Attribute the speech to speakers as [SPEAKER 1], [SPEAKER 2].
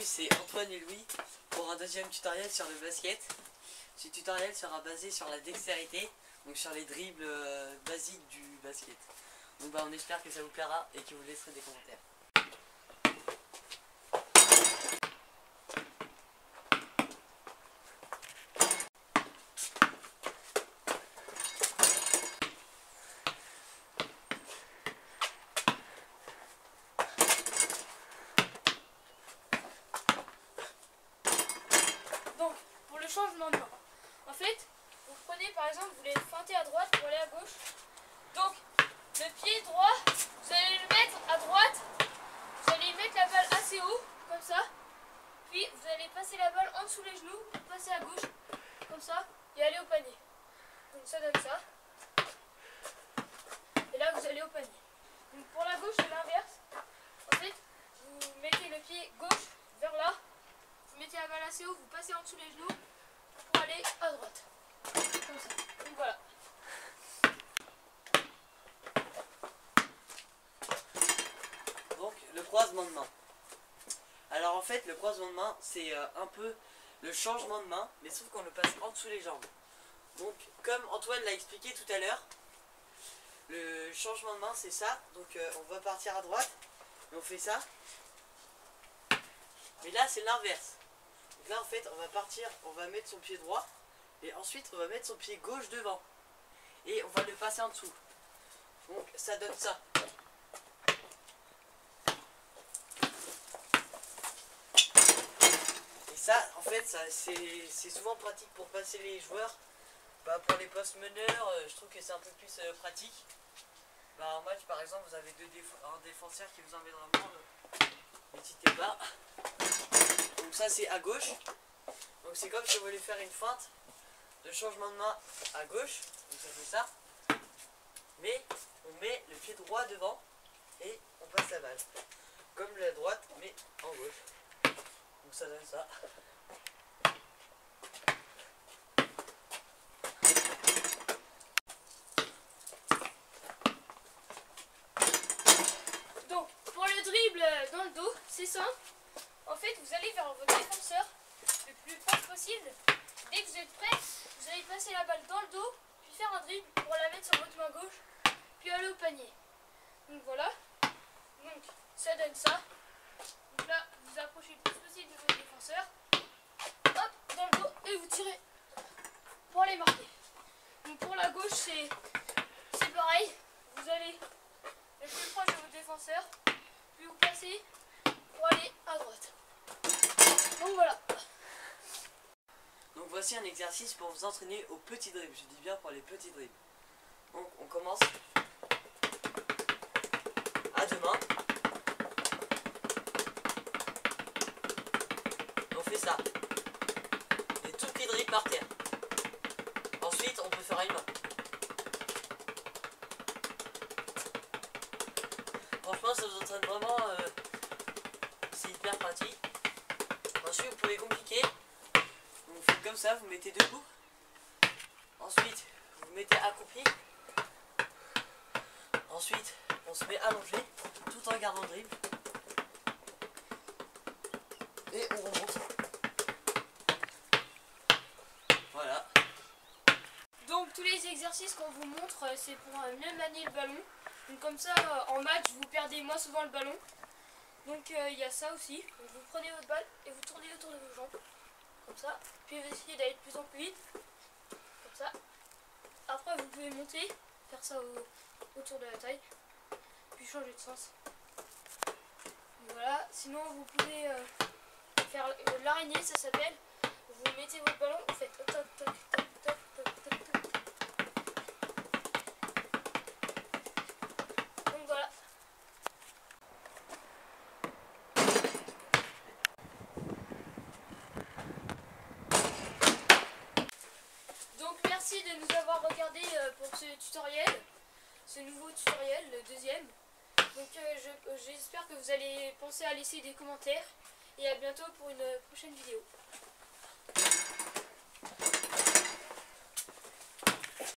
[SPEAKER 1] salut, c'est Antoine et Louis pour un deuxième tutoriel sur le basket. Ce tutoriel sera basé sur la dextérité, donc sur les dribbles basiques du basket. Donc on espère que ça vous plaira et que vous laisserez des commentaires.
[SPEAKER 2] Donc, pour le changement de main, en fait, vous prenez par exemple, vous voulez feinter à droite pour aller à gauche. Donc, le pied droit, vous allez le mettre à droite, vous allez mettre la balle assez haut, comme ça. Puis, vous allez passer la balle en dessous les genoux, pour passer à gauche, comme ça, et aller au panier. Donc, ça donne ça. Et là, vous allez au panier. Donc, pour la gauche, c'est l'inverse. En fait, vous mettez le pied gauche vers là. Vous mettez la balle assez haut, vous passez en dessous les genoux pour aller à droite. Comme ça. Donc voilà.
[SPEAKER 1] Donc le croisement de main. Alors en fait le croisement de main c'est un peu le changement de main, mais sauf qu'on le passe en dessous les jambes. Donc comme Antoine l'a expliqué tout à l'heure, le changement de main c'est ça. Donc on va partir à droite et on fait ça. Mais là c'est l'inverse. Donc là en fait on va partir, on va mettre son pied droit et ensuite on va mettre son pied gauche devant. Et on va le passer en dessous. Donc ça donne ça. Et ça en fait c'est souvent pratique pour passer les joueurs. Bah, pour les postes meneurs, je trouve que c'est un peu plus pratique. Bah, en match par exemple vous avez un défenseur qui vous emmène vraiment, n'hésitez pas. Donc ça c'est à gauche. Donc c'est comme si vous voulez faire une feinte de changement de main à gauche. Donc ça fait ça. Mais on met le pied droit devant et on passe la balle. Comme la droite mais en gauche. Donc ça donne ça.
[SPEAKER 2] Donc, pour le dribble dans le dos, c'est simple. En fait, vous allez vers votre défenseur le plus proche possible. Dès que vous êtes prêt, vous allez passer la balle dans le dos, puis faire un dribble pour la mettre sur votre main gauche, puis aller au panier. Donc voilà. Donc, ça donne ça. Donc là, vous approchez le plus possible de votre défenseur. Hop, dans le dos, et vous tirez pour aller marquer. Donc pour la gauche, c'est pareil. Vous allez le plus proche de votre défenseur, puis vous passez pour aller à droite. Donc voilà.
[SPEAKER 1] Donc voici un exercice pour vous entraîner au petit dribble. Je dis bien pour les petits dribbles. Donc on commence à deux mains. On fait ça. Et tout petit dribble par terre. Ensuite on peut faire à une main. Franchement ça vous entraîne vraiment, c'est hyper pratique. Ensuite vous pouvez compliquer. Donc vous faites comme ça, vous mettez debout. Ensuite vous vous mettez accroupi. Ensuite on se met allongé tout en gardant le dribble. Et on remonte. Voilà.
[SPEAKER 2] Donc tous les exercices qu'on vous montre, c'est pour mieux manier le ballon. Donc comme ça, en match, vous perdez moins souvent le ballon. Donc il y a ça aussi. Donc, vous prenez votre balle et vous tournez autour de vos jambes. Comme ça. Puis vous essayez d'aller de plus en plus vite. Comme ça. Après vous pouvez monter, faire ça autour de la taille. Puis changer de sens. Donc, voilà. Sinon vous pouvez faire l'araignée, ça s'appelle. Vous mettez votre ballon, vous faites toc toc toc toc toc toc toc toc. Donc voilà. Donc merci de nous avoir regardé pour ce tutoriel, ce nouveau tutoriel, le deuxième. Donc j'espère que vous allez penser à laisser des commentaires et à bientôt pour une prochaine vidéo.